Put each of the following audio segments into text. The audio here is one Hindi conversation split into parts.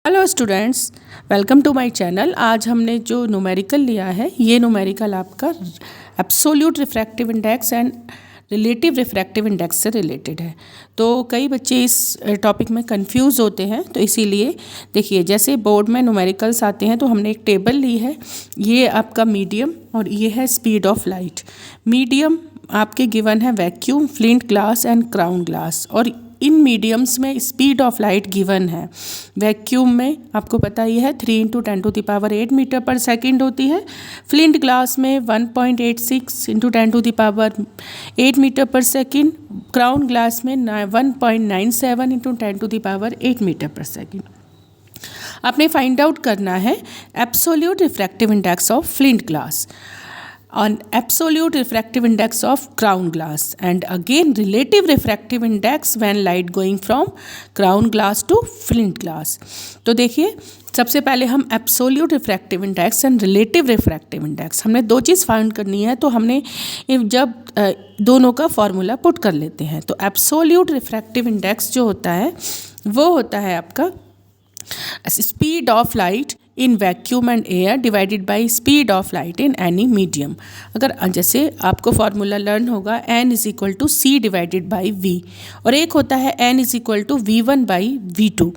Hello students, welcome to my channel. आज हमने जो न्यूमेरिकल लिया है ये न्यूमेरिकल आपका absolute refractive index and relative refractive index से रिलेटेड है। तो कई बच्चे इस टॉपिक में कंफ्यूज होते हैं, तो इसीलिए देखिए जैसे बोर्ड में न्यूमेरिकल्स आते हैं तो हमने एक टेबल ली है। ये आपका मीडियम और ये है स्पीड ऑफ लाइट। मीडियम आपके गिवन है vacuum, flint glass and crown glass, और इन मीडियम्स में स्पीड ऑफ लाइट गिवन है। वैक्यूम में आपको पता ही है 3 × 10⁸ मीटर पर सेकेंड होती है। फ्लिंट ग्लास में 1.86 × 10⁸ मीटर पर सेकेंड। क्राउन ग्लास में 1.97 × 10⁸ मीटर पर सेकेंड। आपने फाइंड आउट करना है absolute refractive index of flint glass on absolute refractive index of crown glass and again relative refractive index when light going from crown glass to flint glass। तो देखिए सबसे पहले हम absolute refractive index and relative refractive index, हमने दो चीज़ फाइंड करनी है। तो हमने जब दोनों का फॉर्मूला पुट कर लेते हैं तो एब्सोल्यूट रिफ्रैक्टिव इंडेक्स जो होता है वो होता है आपका speed of light in vacuum and air divided by speed of light in any medium. अगर जैसे आपको फार्मूला लर्न होगा n = c divided by v, और एक होता है n = v1/v2।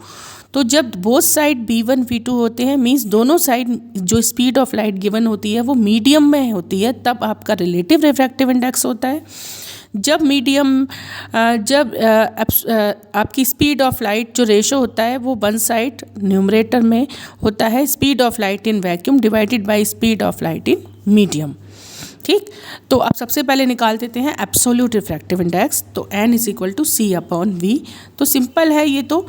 तो जब बोथ साइड v1 v2 होते हैं मीन्स दोनों साइड जो स्पीड ऑफ लाइट गिवन होती है वो मीडियम में होती है, तब आपका रिलेटिव रिफ्रैक्टिव इंडेक्स होता है। जब आपकी स्पीड ऑफ लाइट जो रेशो होता है वो वन साइड न्यूमरेटर में होता है speed of light in vacuum divided by speed of light in medium. ठीक, तो आप सबसे पहले निकाल देते हैं एब्सोल्यूट रिफ्रैक्टिव इंडेक्स। तो n = c/v। तो सिंपल है ये तो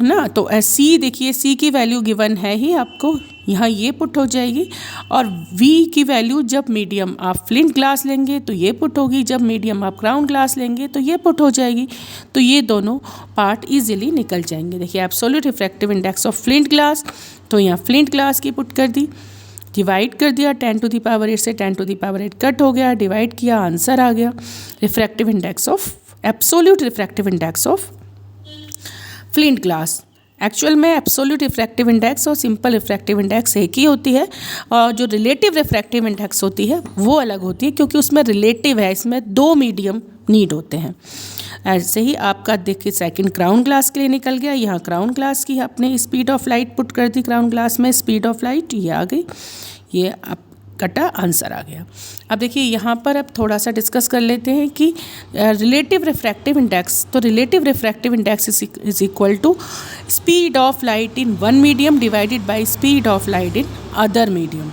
ना। तो c देखिए, c की वैल्यू गिवन है ही आपको, यहाँ ये पुट हो जाएगी, और v की वैल्यू जब मीडियम आप फ्लिंट ग्लास लेंगे तो ये पुट होगी, जब मीडियम आप क्राउन ग्लास लेंगे तो ये पुट हो जाएगी। तो ये दोनों पार्ट इजीली निकल जाएंगे। देखिए absolute refractive index of flint glass, तो यहाँ फ्लिंट ग्लास की पुट कर दी, डिवाइड कर दिया 10⁸ से 10⁸ कट हो गया, डिवाइड किया, आंसर आ गया। Refractive index of absolute refractive index of flint glass. Actual में एब्सोल्यूट रिफ्रैक्टिव इंडेक्स और सिंपल रिफ्रैक्टिव इंडेक्स एक ही होती है, और जो रिलेटिव रिफ्रैक्टिव इंडेक्स होती है वो अलग होती है, क्योंकि उसमें रिलेटिव है, इसमें दो मीडियम नीड होते हैं। ऐसे ही आपका देखिए सेकंड क्राउन ग्लास के लिए निकल गया। यहाँ क्राउन ग्लास की आपने स्पीड ऑफ लाइट पुट कर दी, क्राउन ग्लास में स्पीड ऑफ लाइट ये आ गई, ये आप कटा, आंसर आ गया। अब देखिए यहाँ पर अब थोड़ा सा डिस्कस कर लेते हैं कि रिलेटिव रिफ्रैक्टिव इंडेक्स। तो relative refractive index is equal to speed of light in one medium divided by speed of light in other medium.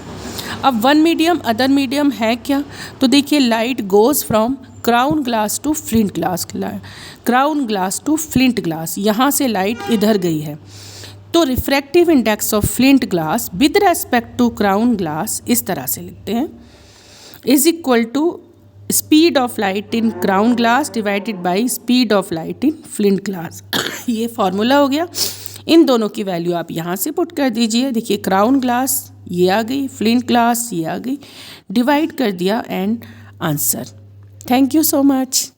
अब वन मीडियम अदर मीडियम है क्या? तो देखिए light goes from crown glass to flint glass, crown glass to flint glass, यहाँ से लाइट इधर गई है। तो refractive index of flint glass with respect to crown glass इस तरह से लिखते हैं, is equal to speed of light in crown glass divided by speed of light in flint glass. ये फॉर्मूला हो गया। इन दोनों की वैल्यू आप यहाँ से पुट कर दीजिए। देखिए क्राउन ग्लास ये आ गई, फ्लिंट ग्लास ये आ गई, डिवाइड कर दिया and answer. Thank you so much.